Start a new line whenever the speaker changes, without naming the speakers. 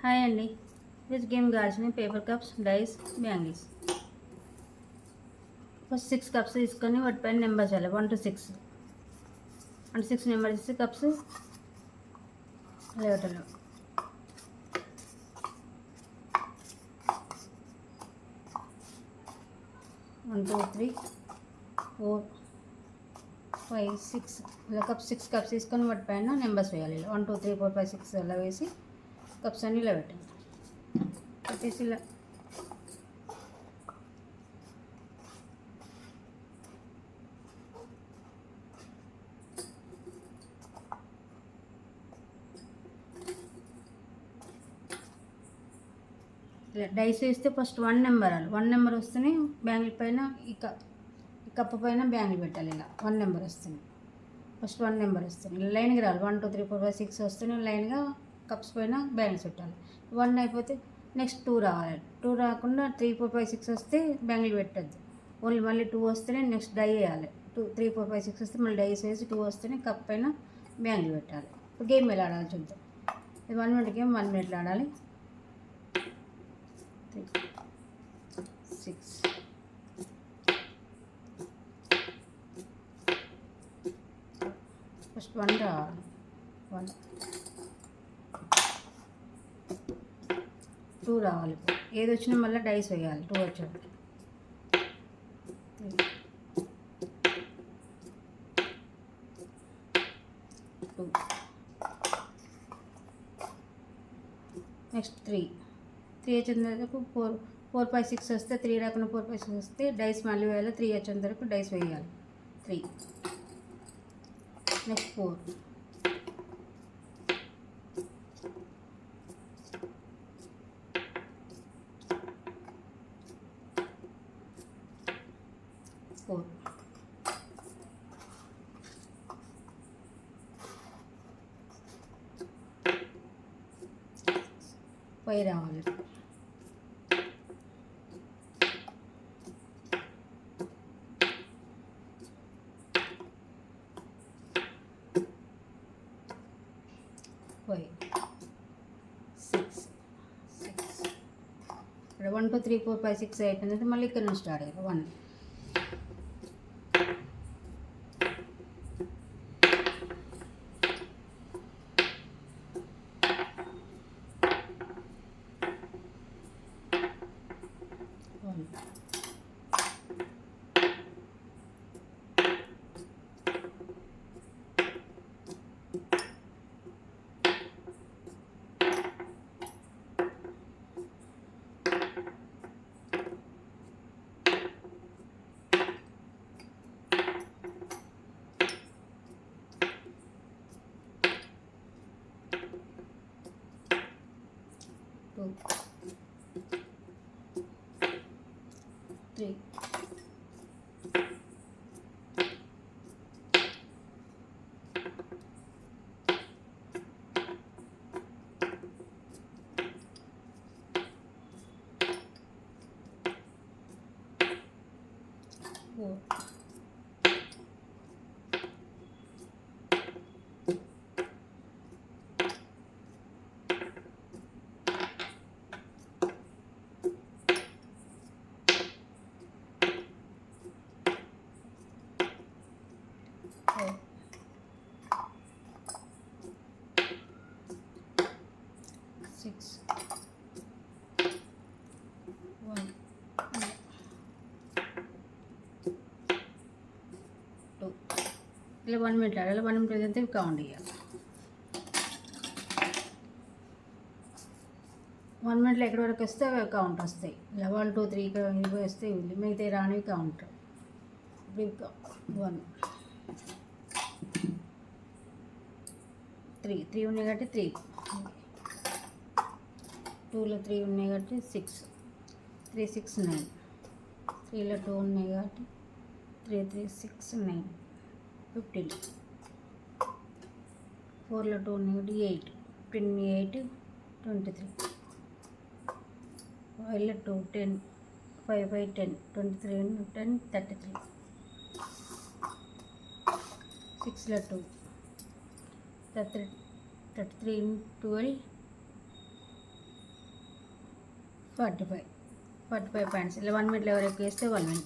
Hi అండి. This game కావాల్సిన paper cups, dice, bangles. First 6 cups తీసుకొని వాటిపైన నెంబర్స్ వేయాలి 1 to 6. అంటే 6 నెంబర్స్ ఇస్తే కప్స్ లేవటలు. 1 2 3 4 5 6 ఇలా కప్స్ 6 కప్స్ తీసుకొని వాటిపైన నెంబర్స్ వేయాలి. ఇలా 1 2 3 4 5 6 అలా వేసి కప్స్ అన్నీ ఇలా పెట్టాలి. పెట్టేసి ఇలా డైస్ వేస్తే ఫస్ట్ 1 నెంబర్ రాలి. 1 నెంబర్ వస్తేనే బ్యాంగిల్ పైన ఈ కప్పు పైన బ్యాంగిల్ పెట్టాలి. ఇలా 1 నెంబర్ వస్తుంది. ఫస్ట్ 1 నెంబర్ వస్తుంది. ఇలా లైన్గా రావాలి. 1 2 3 4 5 6 వస్తేనే లైన్గా కప్స్ పైన బ్యాంగిల్స్ పెట్టాలి. 1 అయిపోతే నెక్స్ట్ 2 రావాలి. 2 రాకుండా 3 4 5 6 వస్తే బ్యాంగిల్ పెట్టద్దు. ఓన్లీ మళ్ళీ 2 వస్తేనే నెక్స్ట్ డై వేయాలి. 2 3 4 5 6 వస్తే మళ్ళీ డైస్ వేసి 2 వస్తేనే కప్ పైన బ్యాంగిల్ పెట్టాలి. ఇప్పుడు గేమ్ ఎలా ఆడాలి చూద్దాం. ఇది 1 మినిట్ గేమ్. 1 మినిట్లో ఆడాలి. 3 6 ఫస్ట్ 1 రావాలి. 1 2 రావాలి. ఏది వచ్చినా మళ్ళీ డైస్ వేయాలి. 2 వచ్చాడు. 3 2 నెక్స్ట్ 3 వచ్చిన వరకు 4 4 5 6 వస్తే 3 రాకుండా 4 5 6 వస్తే డైస్ మళ్ళీ వేయాలి. 3 వచ్చేంత వరకు డైస్ వేయాలి. 3 నెక్స్ట్ 4 4 5 రావాలి. 5 6 ఇక్కడ 1 2 3 4 5 6 అయిపోయింది. మళ్ళీ ఇక్కడ నుంచి స్టార్ట్ అయ్యారు. 1 2 3 4 6 1 2 ఇలా 1 మినిట్ ఆడాలి. 1 మినిట్ అయితే కౌంట్ చేయాలి. 1 మినిట్లో ఎక్కడి వరకు వస్తే అవి కౌంట్ వస్తాయి. ఇలా 1 2 3 ఇవి వస్తే మిగతా రానివి కౌంట్. 1 3 ఉన్నాయి కాబట్టి 3 2లో 3 ఉన్నాయి కాబట్టి 6 3 6 9 3లో 2 ఉన్నాయి కాబట్టి 3 3 6 9 15 4లో 2 ఉన్నాయి కాబట్టి 8 8 23 5లో 2 10 5 5 10 23 10 33 6లో 2 33 12 45 పాయింట్స్. ఇలా 1 మినిట్లో ఎవరు ఎక్కువ వేస్తే వాళ్ళు విన్.